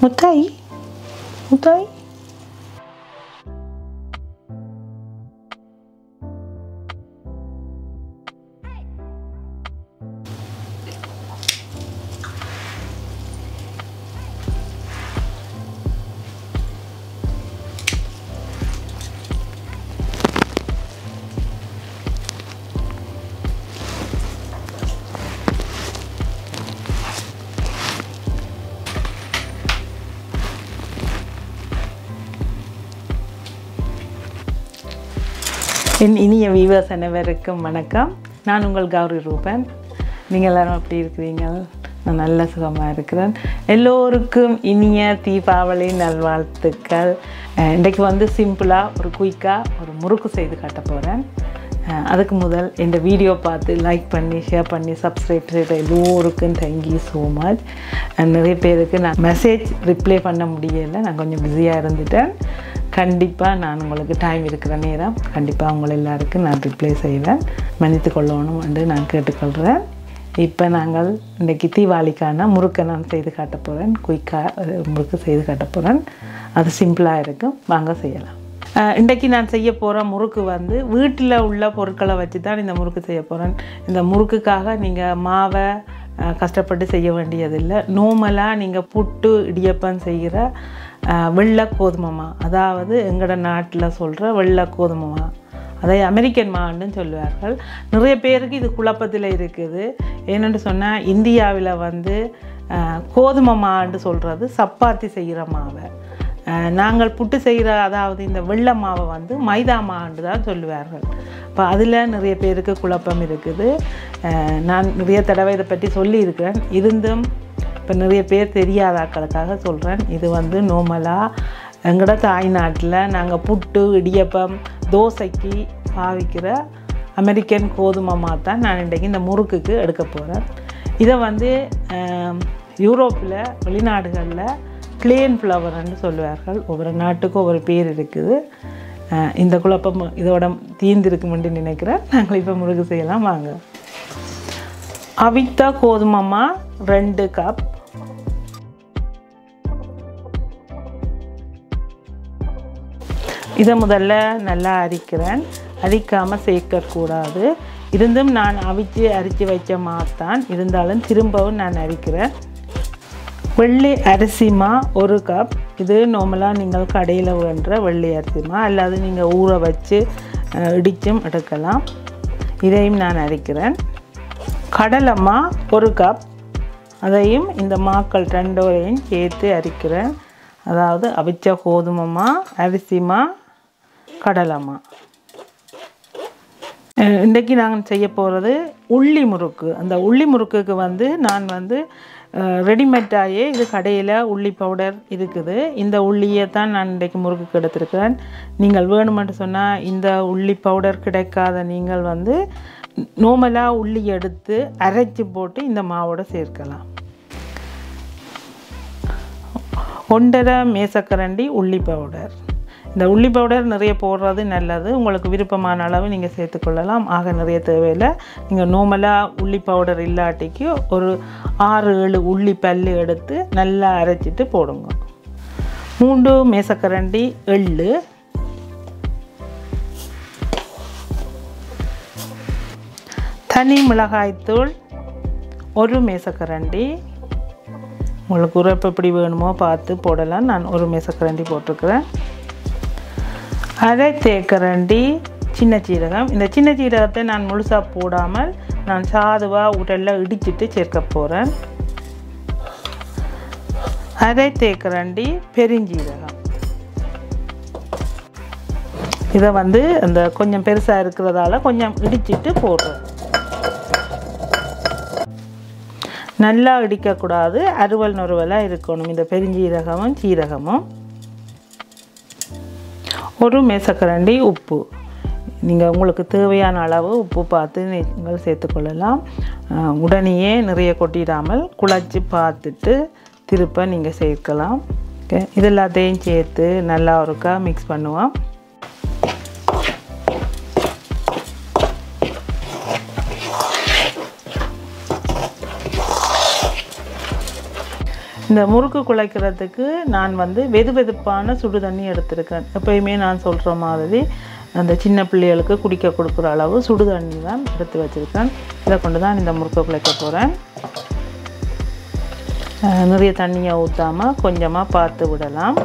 முத்தாய் முத்தாய் என் இனிய வியூவர்ஸ் அனைவருக்கும் வணக்கம். நான் உங்கள் கௌரி ரூபன். நீங்கள் எல்லாரும் எப்படி இருக்கிறீங்க? நான் நல்ல சுகமாக இருக்கிறேன். எல்லோருக்கும் இனிய தீபாவளி நல்வாழ்த்துக்கள். இன்றைக்கு வந்து சிம்பிளாக ஒரு குயிக்காக ஒரு முறுக்கு செய்து காட்ட போகிறேன். அதுக்கு முதல் இந்த வீடியோ பார்த்து லைக் பண்ணி ஷேர் பண்ணி சப்ஸ்கிரைப் செய்த எல்லோருக்கும் தேங்க்யூ ஸோ மச். நிறைய பேருக்கு நான் மெசேஜ் ரிப்ளை பண்ண முடியலை, நான் கொஞ்சம் பிஸியாக இருந்துட்டேன். கண்டிப்பாக நான் உங்களுக்கு டைம் இருக்கிற நேரம் கண்டிப்பாக உங்களை எல்லாருக்கும் நான் ரிப்ளை செய்வேன். மன்னித்து கொள்ளணும் என்று நான் கேட்டுக்கொள்கிறேன். இப்போ நாங்கள் இன்றைக்கி தீபாவளிக்கான முறுக்கை நான் செய்து காட்ட போகிறேன். குயிக்காக முறுக்கு செய்து காட்ட போகிறேன். அது சிம்பிளாக இருக்கும், வாங்க செய்யலாம். இன்றைக்கி நான் செய்ய போகிற முறுக்கு வந்து வீட்டில் உள்ள பொருட்களை வச்சு தான் இந்த முறுக்கு செய்ய போகிறேன். இந்த முறுக்குக்காக நீங்கள் மாவை கஷ்டப்பட்டு செய்ய வேண்டியதில்லை. நார்மலாக நீங்கள் புட்டு இடியப்பம் செய்கிற வெள்ளை கோதுமை, அதாவது எங்களோட நாட்டில் சொல்கிற வெள்ளை கோதுமை, அதை அமெரிக்கன் மாவுன்னு சொல்லுவார்கள். நிறைய பேருக்கு இது குழப்பத்தில் இருக்குது. ஏன்னு சொன்னால் இந்தியாவில் வந்து கோதுமை மாவுன்னு சொல்கிறது சப்பாத்தி செய்கிற மாவை, நாங்கள் புட்டு செய்கிற அதாவது இந்த வெள்ளை மாவை வந்து மைதா மாவுன்னு தான் சொல்லுவார்கள். இப்போ அதில் நிறைய பேருக்கு குழப்பம் இருக்குது. நான் நிறைய தடவை இதை பற்றி சொல்லியிருக்கிறேன். இருந்தும் இப்போ நிறைய பேர் தெரியாத ஆட்களுக்காக சொல்கிறேன். இது வந்து நார்மலாக எங்களோட தாய்நாட்டில் நாங்கள் புட்டு இடியப்பம் தோசைக்கு பாவிக்கிற அமெரிக்கன் கோதுமை தான் நான் இன்றைக்கி இந்த முறுக்குக்கு எடுக்க போகிறேன். இதை வந்து யூரோப்பில் வெளிநாடுகளில் பிளேன் ஃப்ளவர்ன்னு சொல்லுவார்கள். ஒவ்வொரு நாட்டுக்கும் ஒவ்வொரு பேர் இருக்குது. இந்த குழப்பம் இதோட தீர்ந்திருக்குமென்று நினைக்கிறேன். நாங்கள் இப்போ முறுக்கு செய்யலாம், வாங்க. அவித்த கோதுமை 2 கப், இதை முதல்ல நல்லா அரிக்கிறேன். அரிக்காமல் சேர்க்கக்கூடாது. இருந்தும் நான் அரித்து வைக்க மாட்டான், இருந்தாலும் திரும்பவும் நான் அரிக்கிறேன். வெள்ளை அரிசிமா 1 கப். இது நார்மலாக நீங்கள் கடையில் வேண்டுற வெள்ளை அரிசிமா, அல்லது நீங்கள் ஊற வச்சு இடிச்சும் எடுக்கலாம். இதையும் நான் அரிக்கிறேன். கடலைமா 1 கப், அதையும் இந்த மாக்கள் 2 சேர்த்து அரிக்கிறேன். அதாவது அவிச்ச கோதுமைமா, அரிசிமா, கடலைமா. இன்றைக்கி நாங்கள் செய்ய போகிறது உள்ளி முறுக்கு. அந்த உள்ளி முறுக்குக்கு வந்து நான் வந்து ரெடிமேட்டாகவே இது கடையில் உள்ளி பவுடர் இருக்குது. இந்த உள்ளியை தான் நான் இன்றைக்கி முறுக்குக்கு எடுத்துருக்கிறேன். நீங்கள் வேணுமென்று சொன்னால் இந்த உள்ளி பவுடர் கிடைக்காத நீங்கள் வந்து நார்மலாக உள்ளி எடுத்து அரைச்சி போட்டு இந்த மாவோடு சேர்க்கலாம். 1.5 மேசக்கரண்டி உள்ளி பவுடர். இந்த உள்ளி பவுடர் நிறைய போடுறது நல்லது. உங்களுக்கு விருப்பமான அளவு நீங்கள் சேர்த்துக்கொள்ளலாம். ஆக நிறைய தேவையில்லை. நீங்கள் நார்மலாக உள்ளி பவுடர் இல்லாட்டிக்கு ஒரு 6-7 உள்ளி பல்லு எடுத்து நல்லா அரைச்சிட்டு போடுங்க. 3 மேசக்கரண்டி எள்ளு, தனி மிளகாய்த்தூள் 1 மேசக்கரண்டி. உங்களுக்கு உரைப்பு எப்படி வேணுமோ பார்த்து போடலாம். நான் 1 மேசக்கரண்டி போட்டிருக்கிறேன். 1/2 தேக்கரண்டி சின்ன சீரகம். இந்த சின்ன சீரகத்தை நான் முழுசாக போடாமல் நான் சாதுவாக உடலில் இடிச்சிட்டு சேர்க்க போகிறேன். 1/2 தேக்கரண்டி பெருஞ்சீரகம். இதை வந்து அந்த கொஞ்சம் பெருசாக இருக்கிறதால கொஞ்சம் இடிச்சிட்டு போடுறேன். நல்லா இடிக்கக்கூடாது, அறுவல் நொறுவலாக இருக்கணும் இந்த பெருஞ்சீரகமும் சீரகமும். 1 மேசக்கரண்டி உப்பு. நீங்கள் உங்களுக்கு தேவையான அளவு உப்பு பார்த்து நீங்கள் சேர்த்துக்கொள்ளலாம். உடனேயே நிறைய கொட்டிடாமல் குழச்சி பார்த்துட்டு திருப்ப நீங்கள் சேர்க்கலாம். ஓகே, இது எல்லாத்தையும் சேர்த்து நல்லா ஒருக்கா மிக்ஸ் பண்ணுவோம். இந்த முறுக்கு குழைக்கிறதுக்கு நான் வந்து வெது வெதுப்பான சுடு தண்ணி எடுத்திருக்கேன். எப்பயுமே நான் சொல்கிற மாதிரி அந்த சின்ன பிள்ளைகளுக்கு குடிக்க கொடுக்குற அளவு சுடு தண்ணி தான் எடுத்து வச்சுருக்கேன். இதை கொண்டு தான் இந்த முறுக்கை குழைக்க போகிறேன். நிறைய தண்ணியை ஊற்றாமல் கொஞ்சமாக பார்த்து விடலாம்.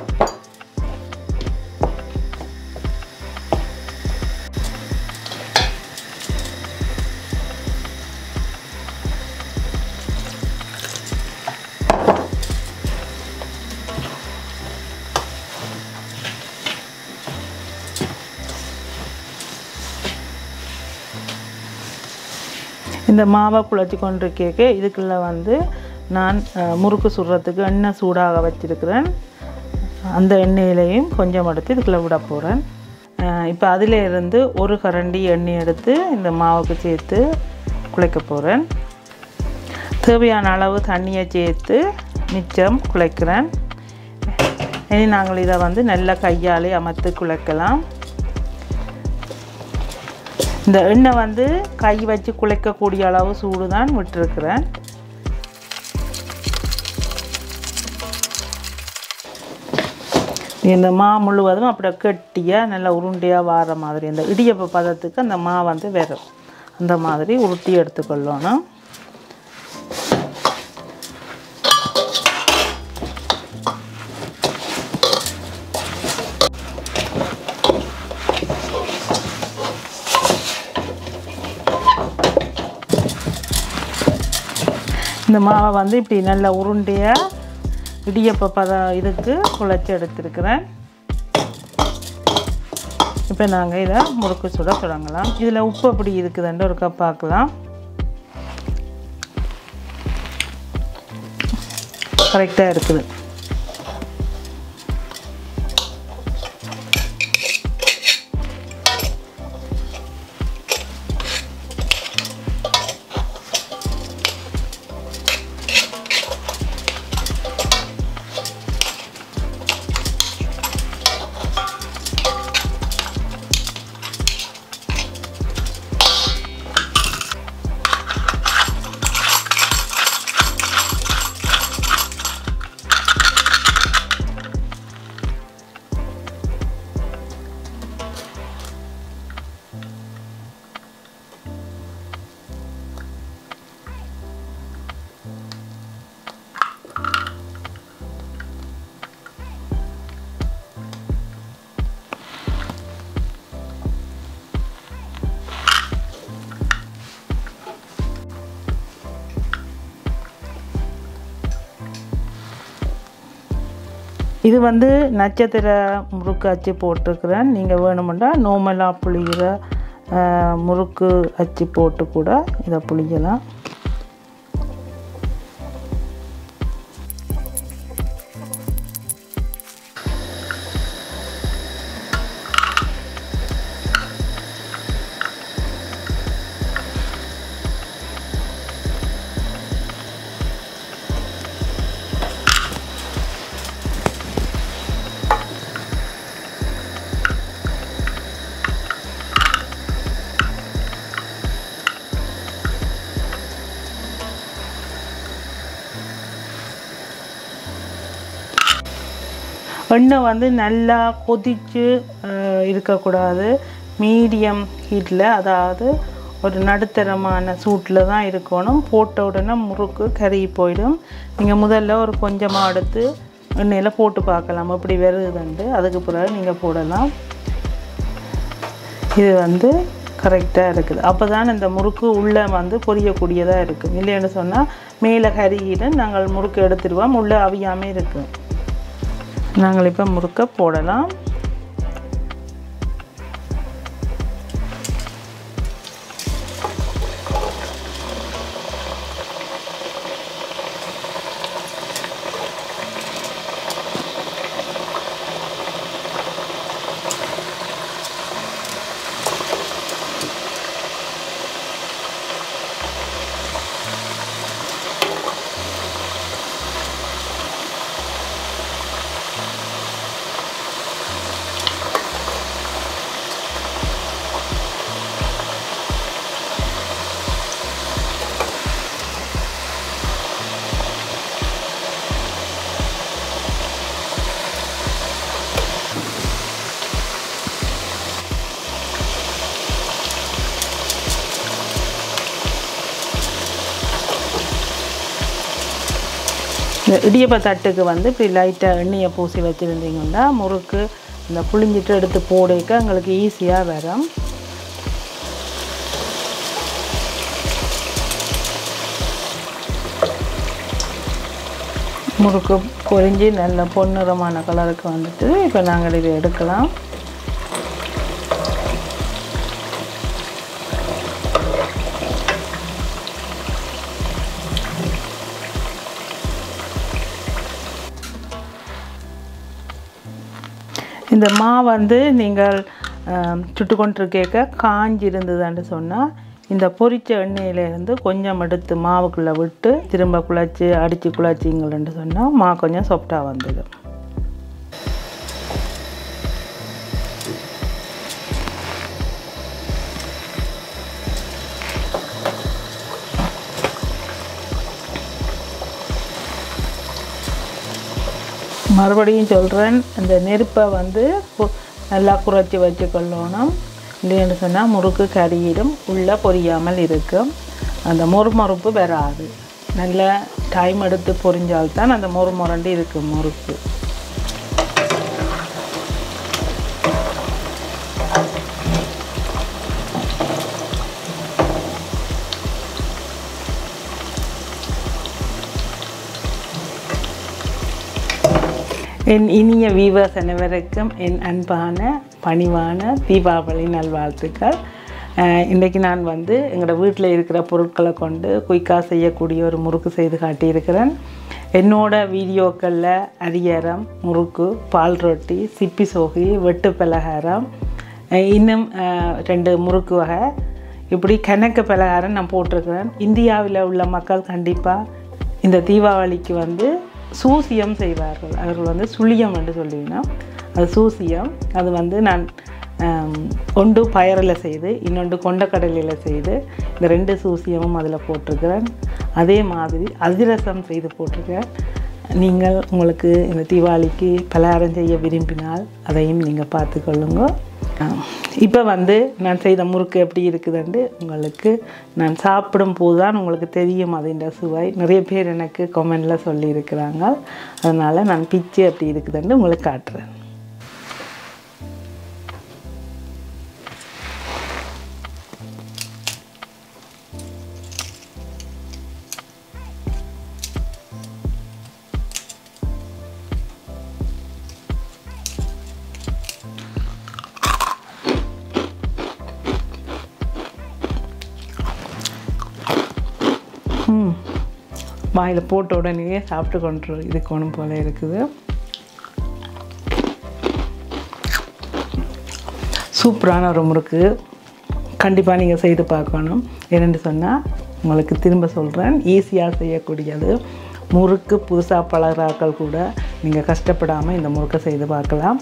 இந்த மாவை குழச்சி கொண்டிருக்கேக்க இதுக்குள்ளே வந்து நான் முறுக்கு சுடுறதுக்கு எண்ணெய் சூடாக வச்சுருக்கிறேன். அந்த எண்ணெயிலையும் கொஞ்சம் எடுத்து இதுக்குள்ளே விட போகிறேன். இப்போ அதிலேருந்து ஒரு கரண்டி எண்ணெய் எடுத்து இந்த மாவுக்கு சேர்த்து குழைக்க போகிறேன். தேவையான அளவு தண்ணியை சேர்த்து மிச்சம் குழைக்கிறேன். இனி நாங்கள் இதை வந்து நல்லா கையாலே அமர்த்து குழைக்கலாம். இந்த எண்ணெய் வந்து கை வச்சு குழைக்கக்கூடிய அளவு சூடு தான் விட்டுருக்கிறேன். இந்த மா முழுவதும் அப்படியே கெட்டியாக நல்லா உருண்டையாக வார மாதிரி இந்த இடியப்ப பதத்துக்கு அந்த மா வந்து வரும். அந்த மாதிரி உருட்டி எடுத்துக்கொள்ளணும். இந்த மாவை வந்து இப்படி நல்ல உருண்டையாக இடியப்ப இதுக்கு குழைச்சி எடுத்துருக்கிறேன். இப்போ நாங்கள் இதை முறுக்கு சுட தொடங்கலாம். இதில் உப்பு அப்படி இருக்குதுன்னு ஒரு கப் பார்க்கலாம். கரெக்டாக இருக்குது. இது வந்து நட்சத்திர முறுக்கு அச்சு போட்டிருக்கிறேன். நீங்கள் வேணுமெண்டா நார்மலாக புளிகிற முறுக்கு அச்சு போட்டு கூட இதை புளிக்கலாம். எண்ணெய் வந்து நல்லா கொதித்து இருக்கக்கூடாது. மீடியம் ஹீட்டில், அதாவது ஒரு நடுத்தரமான சூட்டில் தான் இருக்கணும். போட்ட உடனே முறுக்கு கருகி போயிடும். நீங்கள் முதல்ல ஒரு கொஞ்சமாக எடுத்து எண்ணெயில் போட்டு பார்க்கலாம் எப்படி வருதுண்டு. அதுக்கு பிறகு நீங்கள் போடலாம். இது வந்து கரெக்டாக இருக்குது. அப்போ தான் இந்த முறுக்கு உள்ளே வந்து பொரியக்கூடியதாக இருக்குது. இல்லைன்னு சொன்னால் மேலே கருகிட்டு நாங்கள் முறுக்கு எடுத்துடுவோம், உள்ளே அவியாமல் இருக்குது. நாங்கள் இப்போ முறுக்க போடலாம். இந்த இடியப்ப தட்டுக்கு வந்து இப்படி லைட்டாக எண்ணெயை பூசி வச்சுருந்தீங்கன்னா முறுக்கு இந்த புளிஞ்சிட்டு எடுத்து போடைக்க எங்களுக்கு ஈஸியாக வரும். முறுக்கு பொரிஞ்சு நல்ல பொன்னிறமான கலருக்கு வந்துட்டு இப்போ நாங்கள் இதை எடுக்கலாம். இந்த மா வந்து நீங்கள் சுட்டு கொண்டிருக்க காஞ்சி இருந்ததுன்னு சொன்னால் இந்த பொரிச்ச எண்ணெயிலேருந்து கொஞ்சம் எடுத்து மாவுக்குள்ளே விட்டு திரும்ப குழச்சி அடித்து குழச்சிங்கள்னு சொன்னால் மா கொஞ்சம் சாஃப்டாக வந்தது. மறுபடியும் சொல்கிறேன், இந்த நெருப்பை வந்து நல்லா குறைச்சி வச்சுக்கொள்ளணும். இல்லைன்னு சொன்னால் முறுக்கு கரியிடும், உள்ளே பொரியாமல் இருக்கும், அந்த மொறுமொறுப்பு வராது. நல்ல டைம் எடுத்து பொரிஞ்சால்தான் அந்த மொறுமொரண்டு இருக்கும் முறுக்கு. என் இனிய வீவர்ஸ் அனைவருக்கும் என் அன்பான பணிவான தீபாவளி நல்வாழ்த்துக்கள். இன்றைக்கி நான் வந்து எங்களோட வீட்டில் இருக்கிற பொருட்களை கொண்டு குயிக்காக செய்யக்கூடிய ஒரு முறுக்கு செய்து காட்டியிருக்கிறேன். என்னோட வீடியோக்களில் அரியரம், முறுக்கு, பால் ரொட்டி, சிப்பி சோகி, வெட்டு பலகாரம், இன்னும் 2 முறுக்கு வகை, இப்படி கணக்கு பலகாரம் நான் போட்டிருக்கிறேன். இந்தியாவில் உள்ள மக்கள் கண்டிப்பாக இந்த தீபாவளிக்கு வந்து சூசியம் செய்வார்கள். அவர்கள் வந்து சுழியம் என்று சொல்லிங்கன்னா அது சூசியம். அது வந்து நான் ஒன்று பயரில் செய்து இன்னொன்று கொண்டக்கடலையில் செய்து இந்த 2 சூசியமும் அதில் போட்டிருக்கிறேன். அதே மாதிரி அதிரசம் செய்து போட்டிருக்கேன். நீங்கள் உங்களுக்கு இந்த தீபாவளிக்கு பலகாரம் செய்ய விரும்பினால் அதையும் நீங்கள் பார்த்துக்கொள்ளுங்க. இப்போ வந்து நான் செய்த முறுக்கு எப்படி இருக்குதுன்னு உங்களுக்கு நான் சாப்பிடும் போது தான் உங்களுக்கு தெரியும் அதோட சுவை. நிறைய பேர் எனக்கு கமெண்டில் சொல்லியிருக்கிறாங்க. அதனால் நான் பிச்சு எப்படி இருக்குதுன்னு உங்களுக்கு காட்டுறேன். வாயில் போட்ட உடனே சாப்பிட்டு கொண்டு இருக்கணும் போல் இருக்குது. சூப்பரான ஒரு முறுக்கு, கண்டிப்பாக நீங்கள் செய்து பார்க்கணும். என்னென்னு சொன்னால் உங்களுக்கு திரும்ப சொல்கிறேன், ஈஸியாக செய்யக்கூடியது. முறுக்கு புதுசாக பழகிறாக்கள் கூட நீங்கள் கஷ்டப்படாமல் இந்த முறுக்கை செய்து பார்க்கலாம்.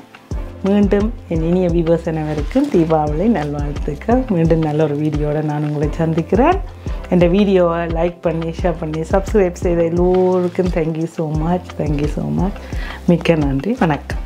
மீண்டும் என் இனிய வியூவர்ஸ் அனைவருக்கும் தீபாவளி நல்வாழ்த்துக்கள். மீண்டும் நல்ல ஒரு வீடியோவில் நான் உங்களை சந்திக்கிறேன். இந்த வீடியோவை லைக் பண்ணி ஷேர் பண்ணி சப்ஸ்கிரைப் செய்த எல்லோருக்கும் தேங்க்யூ ஸோ மச். மிக்க நன்றி. வணக்கம்.